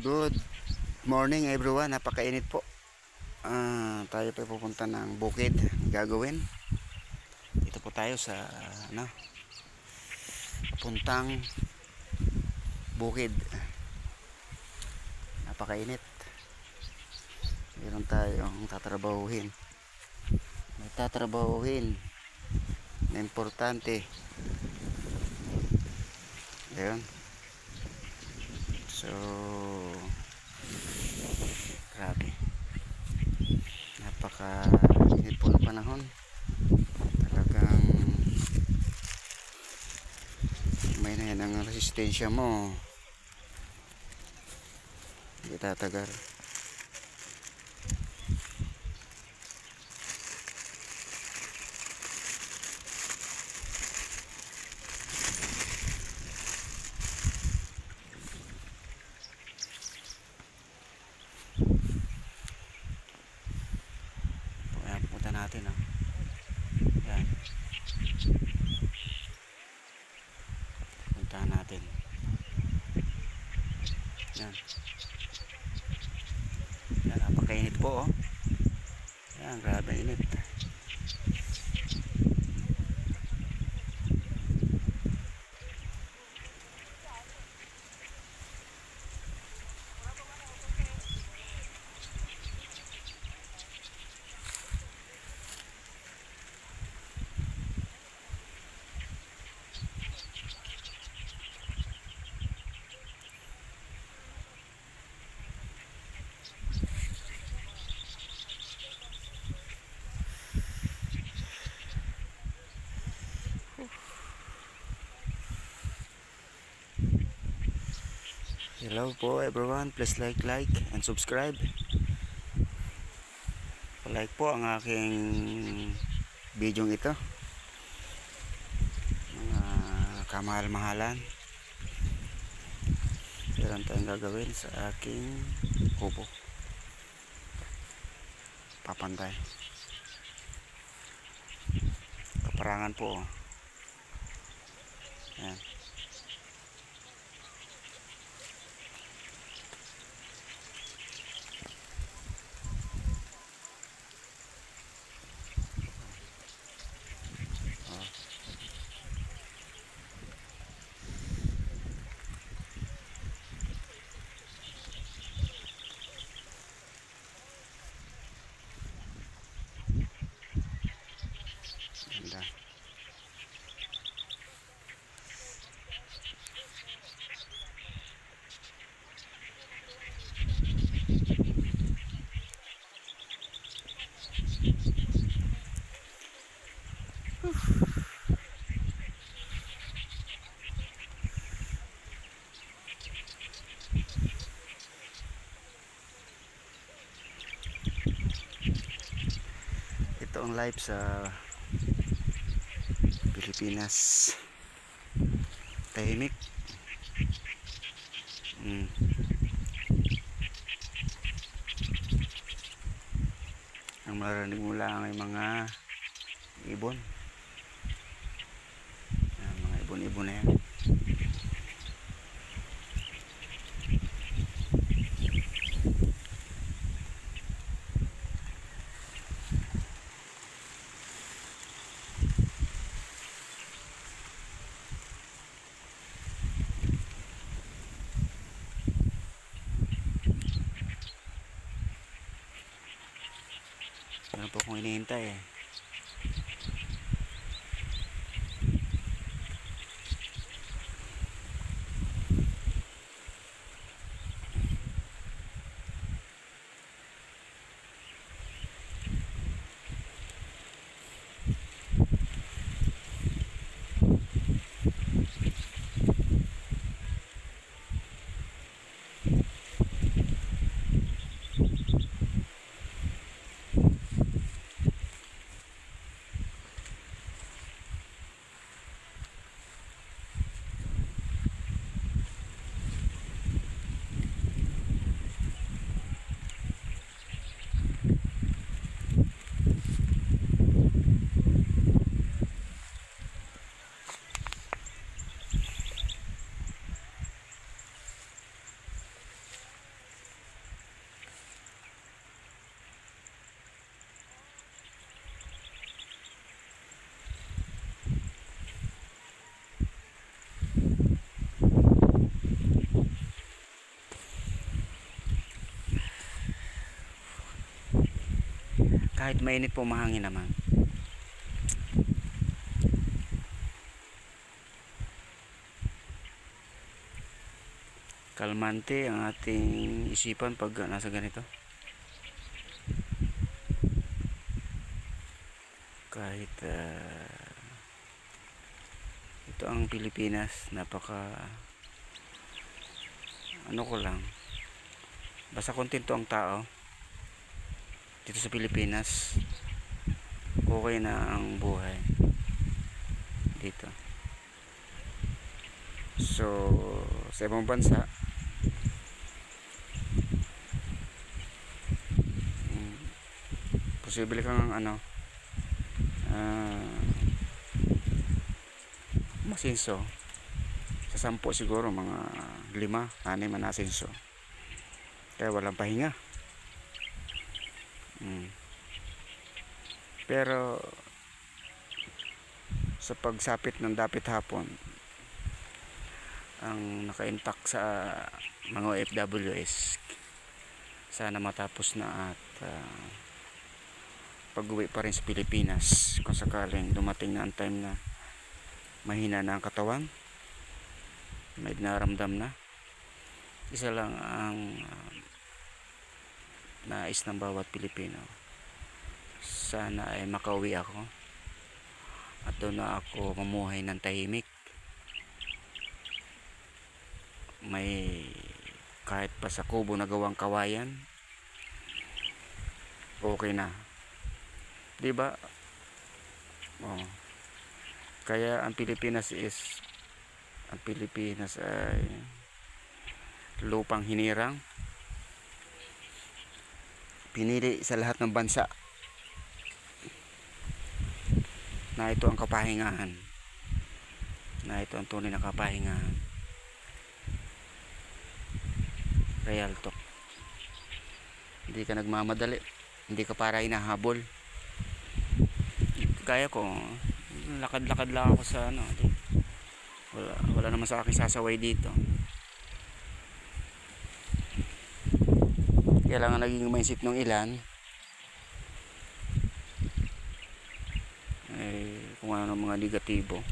Good morning everyone, napakainit po. Tayo pa pupunta ng bukid. Gagawin dito po tayo sa puntang bukid. Napakainit. Meron tayong tatrabahuhin. May tatrabahuhin na importante. Ayun. So grabe, napaka-init po ng panahon. Talagang may na yan ang resistensya mo, hindi tatagal. Ayan, punta natin yan, punta natin yan. Yan, napakainit po yan, grabe init. Hello po everyone, please like and subscribe. Like po ang aking video ito, mga kamahal-mahalan. Meron tayong gagawin sa aking kubo, papantay kaparangan po yan. Ganda. Ito ang life sa Pilipinas, tahimik. Ang marinig mo lang ay mga ibon, mga ibon-ibon na yan. Ano po kung hinihintay Kahit mainit po, mahangin naman. Kalmante ang ating isipan pag nasa ganito. Kahit ito ang Pilipinas, napaka ano ko lang, basta kontento ang tao dito sa Pilipinas, okay na ang buhay dito. So sa ibang bansa, posible kang masinso sa 10 siguro, mga 5-6 man asinso, kaya walang pahinga. Pero sa pagsapit ng dapit hapon, ang naka-intact sa mga OFWs, sana matapos na at pag-uwi pa rin sa Pilipinas kung sakaling dumating na ang time na mahina na ang katawan, may naramdam na. Isa lang ang nais ng bawat Pilipino, sana ay makauwi ako at doon na ako mamuhay ng tahimik, may kahit pa sa kubo na gawang kawayan, okay na, di ba? Kaya ang Pilipinas ay lupang hinirang, pinili sa lahat ng bansa na ito ang kapahingahan, na ito ang tunay na kapahingahan. Real talk, hindi ka nagmamadali, hindi ka para hinahabol. Kaya ko, lakad-lakad lang ako sa wala naman sa akin sasaway dito. Kaya lang ang naging mindset ng ilan ay kung ano mga negatibo,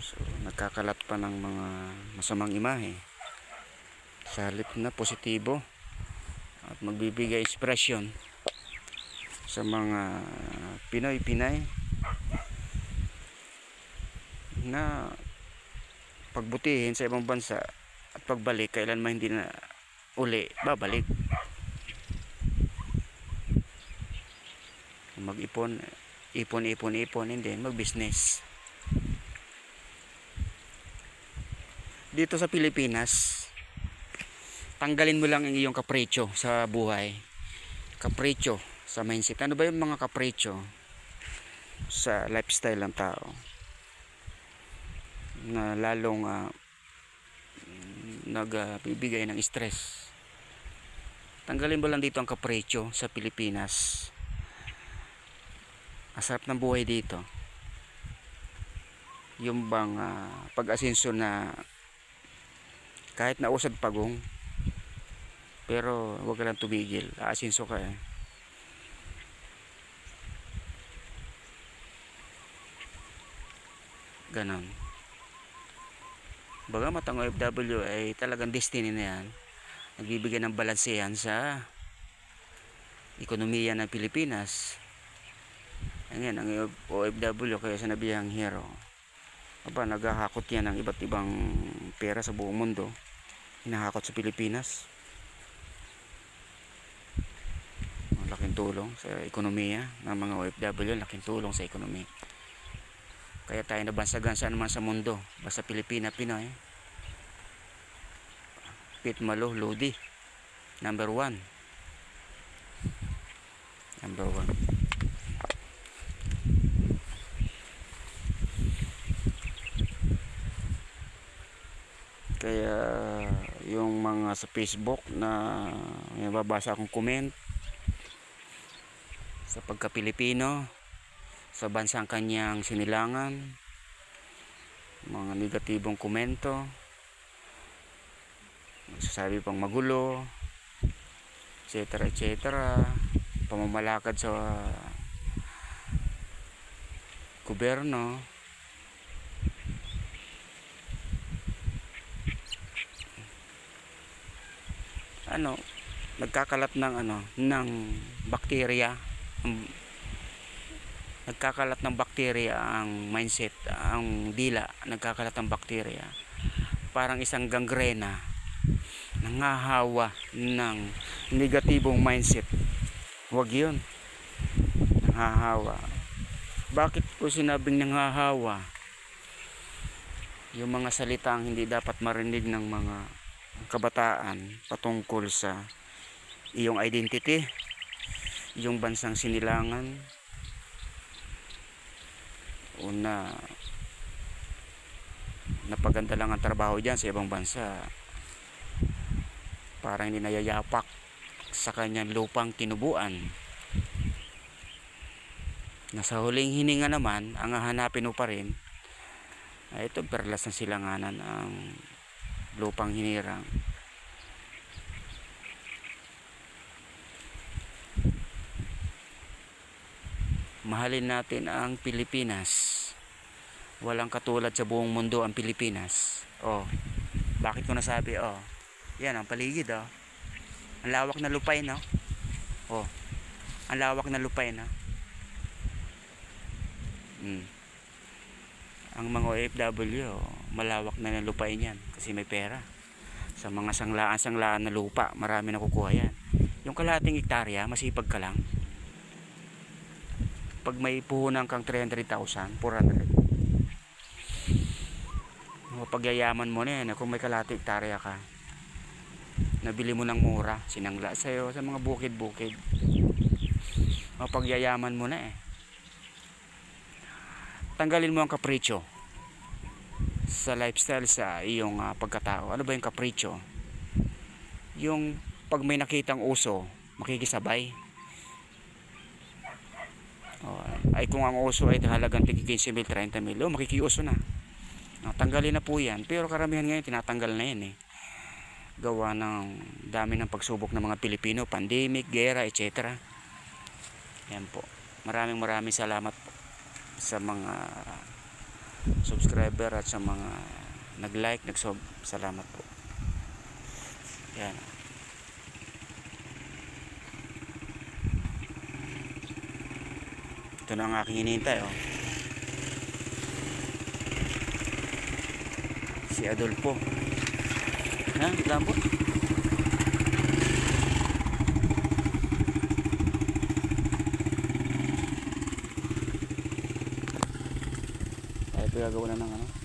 so nagkakalat pa ng mga masamang imahe sa halip na positibo at magbibigay inspirasyon sa mga Pinoy na pagbutihin sa ibang bansa at pagbalik, kailanman hindi na uli babalik. Mag-ipon, hindi mag-business. Dito sa Pilipinas, tanggalin mo lang ang iyong kapritsyo sa buhay, kapritsyo sa mindset. Ano ba yung mga kapritsyo sa lifestyle ng tao na lalong nagbibigay ng stress? Tanggalin mo lang dito ang kapritsyo sa Pilipinas. Asarap ng buhay dito, yung bang pag-asenso na kahit nausad pagong, pero huwag ka lang tumigil, aasenso ka ganon. Bagamat ang OFW ay talagang destiny na yan, nagbibigay ng balansehan sa ekonomiya ng Pilipinas. Ayan, ang OFW, kaya sinabihang hero, naghahakot yan ng iba't ibang pera sa buong mundo, hinahakot sa Pilipinas. Laking tulong sa ekonomiya ng mga OFW, laking tulong sa ekonomiya. Kaya tayo nabansagan saan naman sa mundo, basta Pilipina, Pinoy. Pit Malo Lodi, number 1. Kaya yung mga sa Facebook na may babasa akong comment sa pagka-Pilipino sa bansang kanyang sinilangan, mga negatibong komento, nagsasabi pang magulo, etc. pamamalakad sa gobyerno, ano, nagkakalat ng ng bakterya. Nagkakalat ng bakterya ang mindset, ang dila, nagkakalat ng bakterya. Parang isang gangrena, nangahawa ng negatibong mindset. Huwag yun, nangahawa. Bakit po sinabing nangahawa? Yung mga salitang hindi dapat marinig ng mga kabataan patungkol sa iyong identity, iyong bansang sinilangan, o na napaganda lang ang trabaho dyan sa ibang bansa, parang hindi nayayapak sa kanyang lupang tinubuan. Nasa huling hininga naman, ang hahanapin mo pa rin ay ito, perlas ng silanganan, ang lupang hinirang. Mahalin natin ang Pilipinas. Walang katulad sa buong mundo ang Pilipinas. Oh, bakit ko nasabi? Oh, yan ang paligid. Oh, ang lawak na lupain. Oh, ang lawak na lupain. Ang mga OFW, malawak na ng lupain yan kasi may pera. Sa mga sanglaan na lupa, marami nakukuha yan. Yung kalahating hektarya, masipag ka lang. Pag may puhunan kang 300,000, 400, pagyayaman mo na yan. Kung may kalahating hektarya ka, nabili mo ng mura, sinangla sa'yo sa mga bukid-bukid, pagyayaman mo na eh. Tanggalin mo ang kapritsyo sa lifestyle, sa iyong pagkatao. Ano ba yung kapritsyo? Yung pag may nakitang uso, makikisabay. Ay kung ang uso ay halagang tig 15,000, 30,000, makikiuso na. Tanggalin na po yan. Pero karamihan ngayon tinatanggal na yan eh. Gawa ng dami ng pagsubok ng mga Pilipino, pandemic, gera, etc. Yan po. Maraming salamat po sa mga subscriber at sa mga nag-like, salamat po. Yan. Ito na ang aking hinihintay. Si Adolfo. Lambot. Ay, gagawa na ng